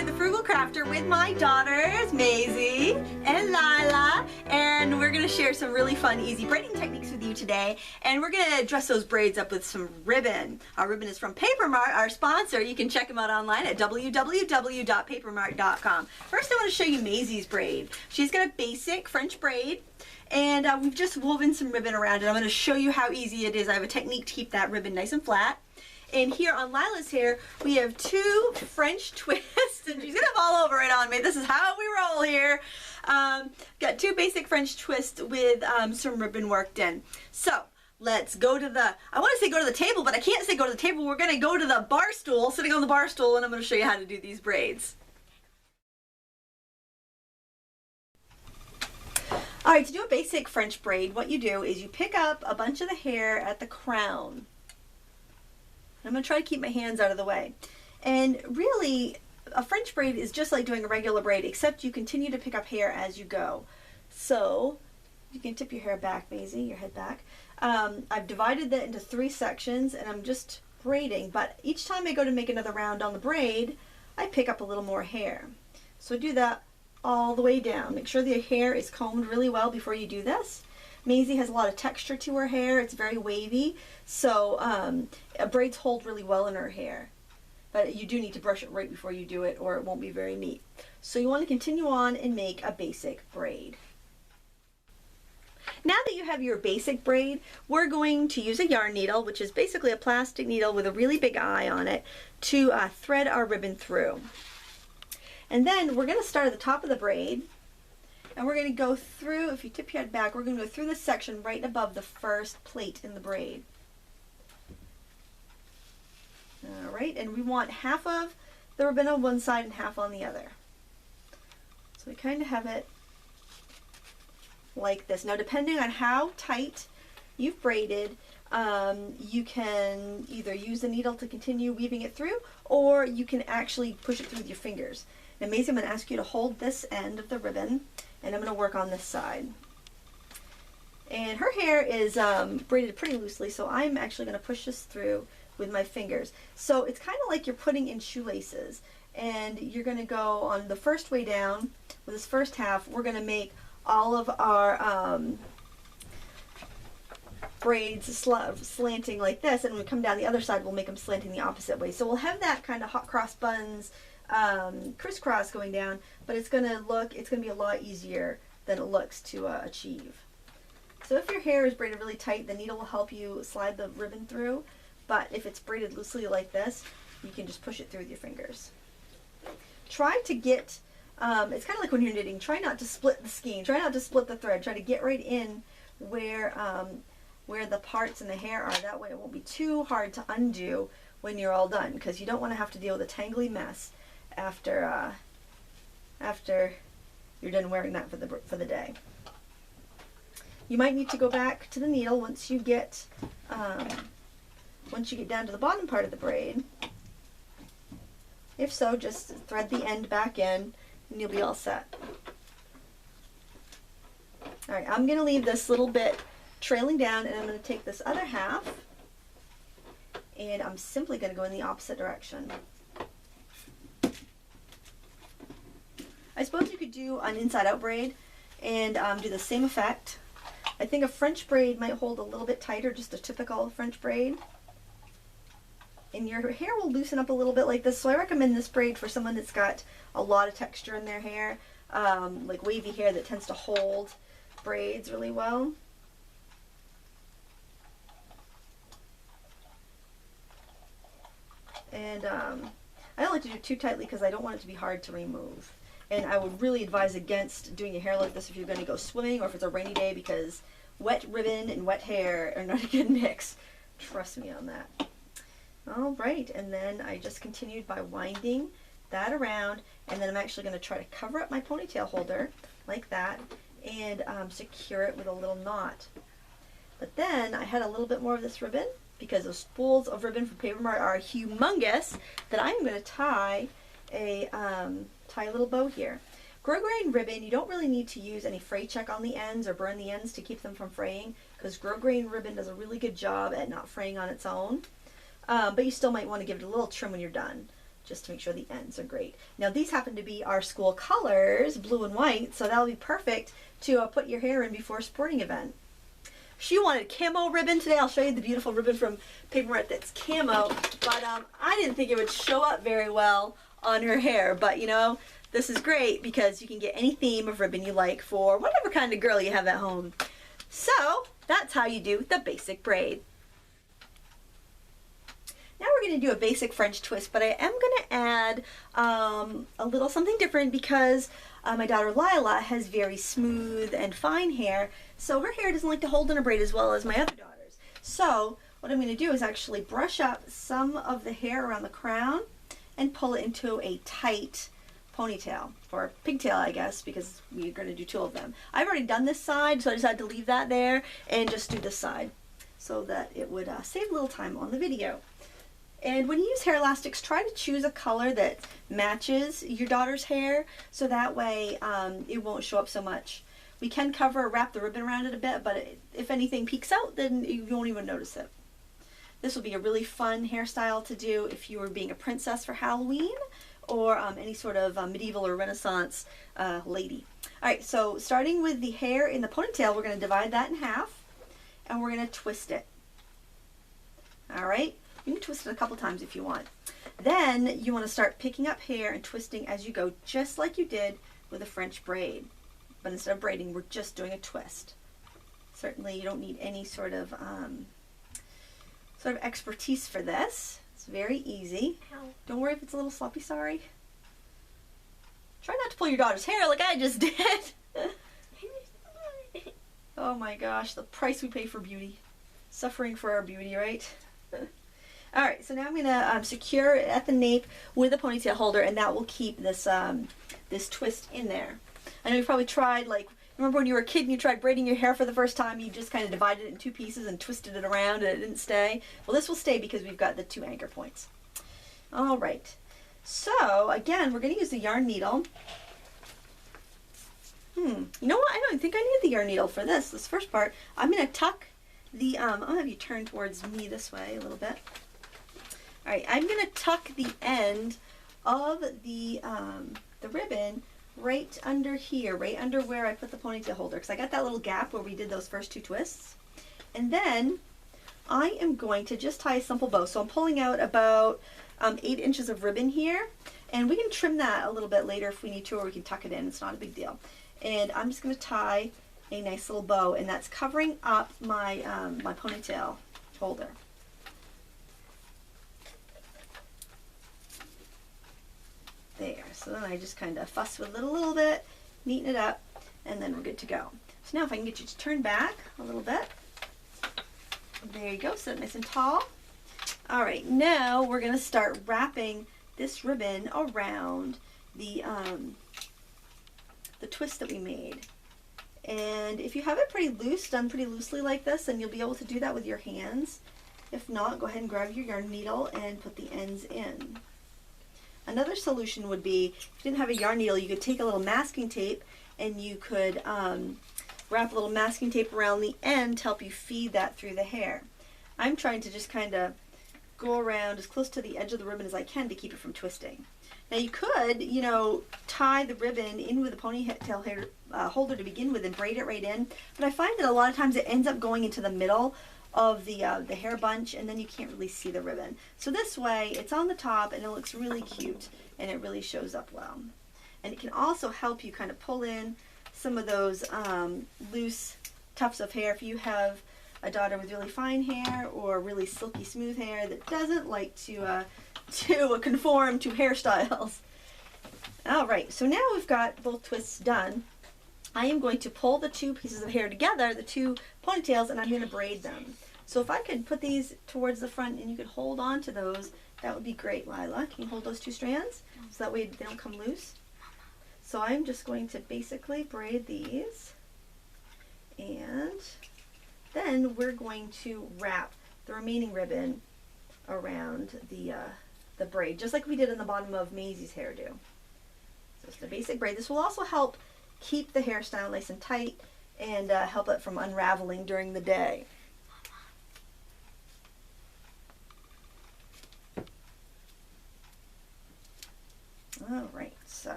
at The Frugal Crafter with my daughters, Maisie and Lila, and we're going to share some really fun, easy braiding techniques with you today, and we're going to dress those braids up with some ribbon. Our ribbon is from Paper Mart, our sponsor. You can check them out online at www.papermart.com. First, I want to show you Maisie's braid. She's got a basic French braid, and we've just woven some ribbon around it. I'm going to show you how easy it is. I have a technique to keep that ribbon nice and flat. And here on Lila's hair, we have two French twists, and she's gonna fall over it on me. This is how we roll here. Got two basic French twists with some ribbon worked in. So let's go to the, I want to say go to the table, but I can't say go to the table. We're gonna go to the bar stool, sitting on the bar stool, and I'm gonna show you how to do these braids. All right, to do a basic French braid, what you do is you pick up a bunch of the hair at the crown. I'm going to try to keep my hands out of the way. And really, a French braid is just like doing a regular braid, except you continue to pick up hair as you go. So, you can tip your hair back, Maisie, your head back. I've divided that into 3 sections, and I'm just braiding, but each time I go to make another round on the braid, I pick up a little more hair. So do that all the way down. Make sure the hair is combed really well before you do this. Maisie has a lot of texture to her hair. It's very wavy, so braids hold really well in her hair. But you do need to brush it right before you do it, or it won't be very neat. So you want to continue on and make a basic braid. Now that you have your basic braid, we're going to use a yarn needle, which is basically a plastic needle with a really big eye on it, to thread our ribbon through. And then we're going to start at the top of the braid. And we're going to go through, if you tip your head back, we're going to go through this section right above the first plate in the braid. Alright, and we want half of the ribbon on one side and half on the other. So we kind of have it like this. Now, depending on how tight you've braided, you can either use the needle to continue weaving it through, or you can actually push it through with your fingers. Now, Maisie, I'm going to ask you to hold this end of the ribbon, and I'm going to work on this side. And her hair is braided pretty loosely, so I'm actually going to push this through with my fingers. So it's kind of like you're putting in shoelaces, and you're going to go on the first way down with this first half. We're going to make all of our braids slanting like this, and when we come down the other side, we'll make them slanting the opposite way. So we'll have that kind of hot cross buns, crisscross going down, but it's going to be a lot easier than it looks to achieve. So if your hair is braided really tight, the needle will help you slide the ribbon through, but if it's braided loosely like this, you can just push it through with your fingers. Try to get, it's kind of like when you're knitting, try not to split the skein, try not to split the thread, try to get right in where the parts in the hair are. That way it won't be too hard to undo when you're all done, because you don't want to have to deal with a tangly mess after you're done wearing that for the day. You might need to go back to the needle once you get down to the bottom part of the braid. If so, just thread the end back in and you'll be all set. Alright, I'm going to leave this little bit trailing down, and I'm going to take this other half and I'm simply going to go in the opposite direction. I suppose you could do an inside-out braid and do the same effect. I think a French braid might hold a little bit tighter, just a typical French braid. And your hair will loosen up a little bit like this, so I recommend this braid for someone that's got a lot of texture in their hair, like wavy hair that tends to hold braids really well. And I don't like to do it too tightly because I don't want it to be hard to remove. And I would really advise against doing your hair like this if you're going to go swimming or if it's a rainy day, because wet ribbon and wet hair are not a good mix. Trust me on that. Alright, and then I just continued by winding that around, and then I'm actually going to try to cover up my ponytail holder like that and secure it with a little knot. But then I had a little bit more of this ribbon, because those spools of ribbon from Paper Mart are humongous, that I'm going to tie a little bow here. Grosgrain ribbon, you don't really need to use any fray check on the ends or burn the ends to keep them from fraying, because grosgrain ribbon does a really good job at not fraying on its own. But you still might want to give it a little trim when you're done. just to make sure the ends are great. Now these happen to be our school colors, blue and white, so that'll be perfect to put your hair in before a sporting event. She wanted camo ribbon today. I'll show you the beautiful ribbon from Paper Mart that's camo, but I didn't think it would show up very well on her hair, but you know, this is great because you can get any theme of ribbon you like for whatever kind of girl you have at home. So that's how you do the basic braid. Now we're going to do a basic French twist, but I am going to add a little something different because my daughter Lila has very smooth and fine hair, so her hair doesn't like to hold in a braid as well as my other daughters. So what I'm going to do is actually brush up some of the hair around the crown and pull it into a tight ponytail, or pigtail I guess, because we're going to do two of them. I've already done this side, so I decided to leave that there and just do this side so that it would save a little time on the video. And when you use hair elastics, try to choose a color that matches your daughter's hair, so that way it won't show up so much. We can wrap the ribbon around it a bit, but if anything peeks out, then you won't even notice it. This will be a really fun hairstyle to do if you were being a princess for Halloween, or any sort of medieval or Renaissance lady. Alright, so starting with the hair in the ponytail, we're going to divide that in half, and we're going to twist it. Alright? You can twist it a couple times if you want. Then you want to start picking up hair and twisting as you go, just like you did with a French braid. But instead of braiding, we're just doing a twist. Certainly you don't need any sort of expertise for this. It's very easy. Ow. Don't worry if it's a little sloppy, sorry. Try not to pull your daughter's hair like I just did. Oh my gosh, the price we pay for beauty. Suffering for our beauty, right? Alright, so now I'm going to secure it at the nape with a ponytail holder, and that will keep this this twist in there. I know you've probably tried, like, remember when you were a kid and you tried braiding your hair for the first time, you just kind of divided it in two pieces and twisted it around and it didn't stay? Well, this will stay because we've got the two anchor points. Alright, so again, we're going to use the yarn needle. You know what? I don't think I need the yarn needle for this first part. I'm going to tuck the, I'll have you turn towards me this way a little bit. Alright, I'm going to tuck the end of the ribbon right under here, right under where I put the ponytail holder, because I got that little gap where we did those first two twists. And then I am going to just tie a simple bow. So I'm pulling out about 8 inches of ribbon here, and we can trim that a little bit later if we need to, or we can tuck it in. It's not a big deal. And I'm just going to tie a nice little bow, and that's covering up my my ponytail holder. There, so then I just kind of fuss with it a little bit, neaten it up, and then we're good to go. So now if I can get you to turn back a little bit. There you go, sit nice and tall. Alright, now we're going to start wrapping this ribbon around the twist that we made. And if you have it pretty loose, done pretty loosely like this, then you'll be able to do that with your hands. If not, go ahead and grab your yarn needle and put the ends in. Another solution would be, if you didn't have a yarn needle, you could take a little masking tape and you could wrap a little masking tape around the end to help you feed that through the hair. I'm trying to just kind of go around as close to the edge of the ribbon as I can to keep it from twisting. Now you could, you know, tie the ribbon in with a ponytail hair holder to begin with and braid it right in, but I find that a lot of times it ends up going into the middle of the hair bunch, and then you can't really see the ribbon. So this way it's on the top and it looks really cute and it really shows up well. And it can also help you kind of pull in some of those loose tufts of hair if you have a daughter with really fine hair or really silky smooth hair that doesn't like to conform to hairstyles. Alright, so now we've got both twists done. I am going to pull the two pieces of hair together, the two ponytails, and I'm going to braid them. So if I could put these towards the front and you could hold on to those, that would be great, Lila. Can you hold those two strands so that way they don't come loose? So I'm just going to basically braid these, and then we're going to wrap the remaining ribbon around the braid, just like we did in the bottom of Maisie's hairdo. So it's the basic braid. This will also help keep the hairstyle nice and tight and help it from unraveling during the day.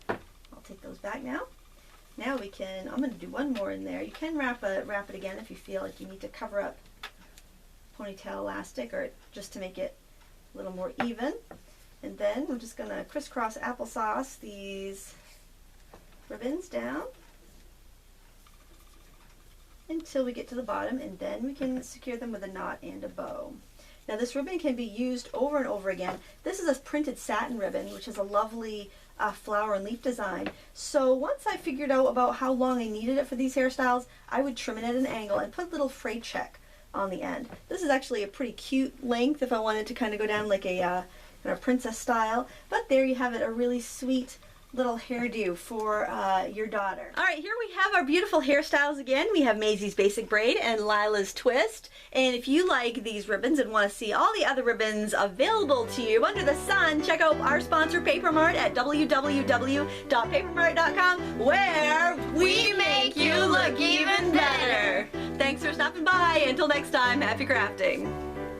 I'll take those back now. Now I'm going to do one more in there. You can wrap it again if you feel like you need to cover up ponytail elastic, or just to make it a little more even. And then we're just going to crisscross applesauce these ribbons down until we get to the bottom, and then we can secure them with a knot and a bow. Now this ribbon can be used over and over again. This is a printed satin ribbon, which is a lovely flower and leaf design. So once I figured out about how long I needed it for these hairstyles, I would trim it at an angle and put a little fray check on the end. This is actually a pretty cute length if I wanted to kind of go down like a kind of princess style. But there you have it, a really sweet little hairdo for your daughter. All right, here we have our beautiful hairstyles again. We have Maisie's Basic Braid and Lila's Twist. And if you like these ribbons and want to see all the other ribbons available to you under the sun, check out our sponsor Paper Mart at www.papermart.com, where we make you look even better. Thanks for stopping by. Until next time, happy crafting.